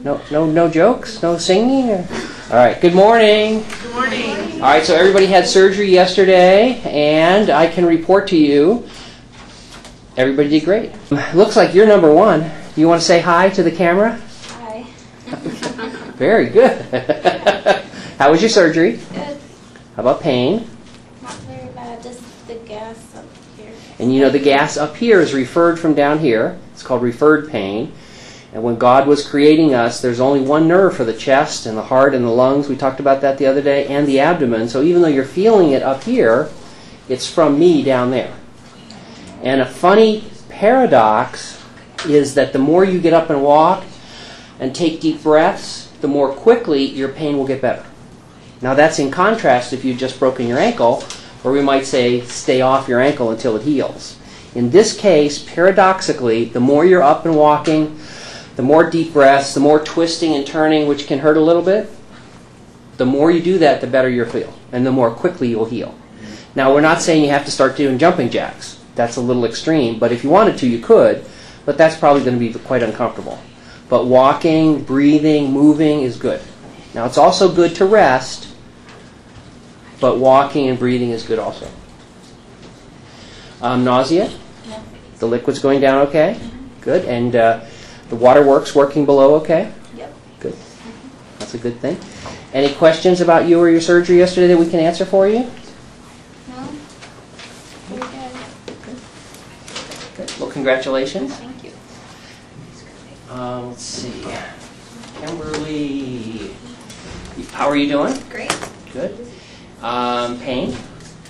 No jokes? No singing? All right, good morning. Good morning. All right, so everybody had surgery yesterday, and I can report to you, everybody did great. Looks like you're number one. Do you want to say hi to the camera? Hi. Very good. How was your surgery? Good. How about pain? Not very bad, just the gas up here. And you know the gas up here is referred from down here. It's called referred pain. And when God was creating us, there's only one nerve for the chest and the heart and the lungs. We talked about that the other day, and the abdomen. So even though you're feeling it up here, it's from me down there. And a funny paradox is that the more you get up and walk and take deep breaths, the more quickly your pain will get better. Now that's in contrast if you've just broken your ankle, where we might say stay off your ankle until it heals. In this case, paradoxically, the more you're up and walking, the more deep breaths, the more twisting and turning, which can hurt a little bit, the more you do that, the better you'll feel, and the more quickly you'll heal. Now, we're not saying you have to start doing jumping jacks. That's a little extreme, but if you wanted to, you could, but that's probably going to be quite uncomfortable. But walking, breathing, moving is good. Now, it's also good to rest, but walking and breathing is good also. Nausea? No. The liquid's going down okay? Good. And the waterworks working below okay? Yep. Good. That's a good thing. Any questions about you or your surgery yesterday that we can answer for you? No? Pretty good. Good. Well, congratulations. Thank you. Let's see. Kimberly, how are you doing? Great. Good. Pain?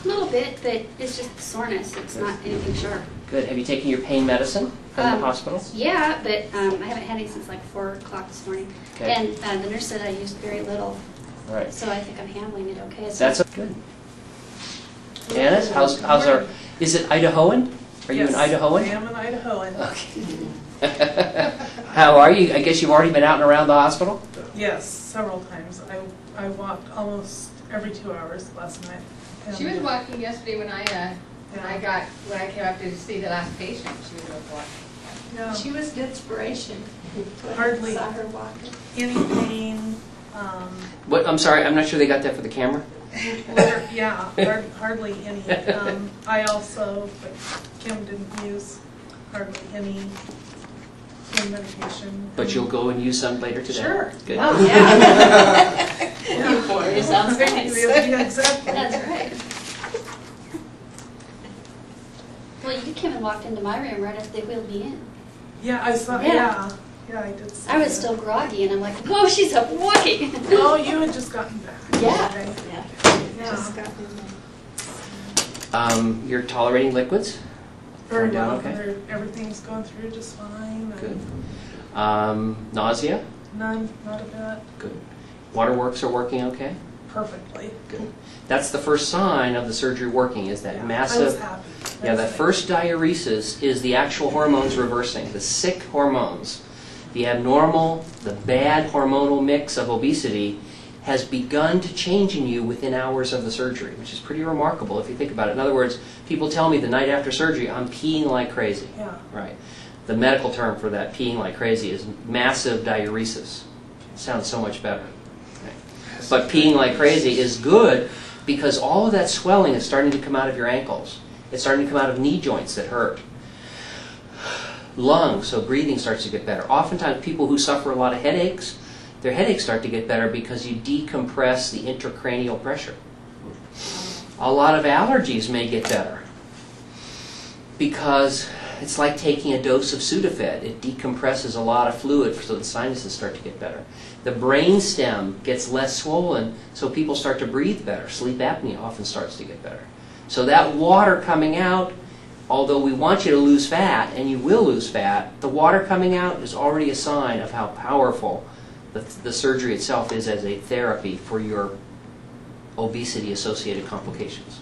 A little bit, but it's just soreness. It's not anything sharp. Good. Have you taken your pain medicine from the hospital? Yeah, but I haven't had any since like 4 o'clock this morning. Okay. And the nurse said I used very little. All right. So I think I'm handling it okay. That's good. Janice, how's our? Is it Idahoan? Are you an Idahoan? I am an Idahoan. Okay. How are you? I guess you've already been out and around the hospital? Yes, several times. I walked almost every 2 hours last night. She was walking yesterday when I came up to see the last patient. She was walking. Yeah. She was an inspiration. Hardly Saw her walking. any pain. What? I'm sorry, I'm not sure they got that for the camera. Hardly any. I also, but Kim didn't use hardly any pain medication. But you'll go and use some later today? Sure. Good. Oh, yeah. It sounds nice. Yeah, exactly. That's right. Well, you came and walked into my room right after they wheeled me in. Yeah, I saw. Yeah. Yeah, I did. See I was that. still groggy, and I'm like, whoa, she's up walking. Oh, you had just gotten back. Yeah. Okay. Yeah. Just got in there. You're tolerating liquids? Very Going down well. okay? Everything's going through just fine. Good. Nausea? None, not a bit. Good. Waterworks are working okay? Perfectly. Good. That's the first sign of the surgery working, is that Yeah, massive... I was happy. Yeah, that first diuresis is the actual hormones reversing, the sick hormones. The abnormal, the bad hormonal mix of obesity has begun to change in you within hours of the surgery, which is pretty remarkable if you think about it. In other words, people tell me the night after surgery, I'm peeing like crazy. Yeah. Right. The medical term for that peeing like crazy is massive diuresis. It sounds so much better. Right. But peeing like crazy is good because all of that swelling is starting to come out of your ankles. It's starting to come out of knee joints that hurt. Lungs, so breathing starts to get better. Oftentimes people who suffer a lot of headaches, their headaches start to get better because you decompress the intracranial pressure. A lot of allergies may get better because it's like taking a dose of Sudafed. It decompresses a lot of fluid so the sinuses start to get better. The brain stem gets less swollen so people start to breathe better. Sleep apnea often starts to get better. So that water coming out, although we want you to lose fat, and you will lose fat, the water coming out is already a sign of how powerful the surgery itself is as a therapy for your obesity-associated complications.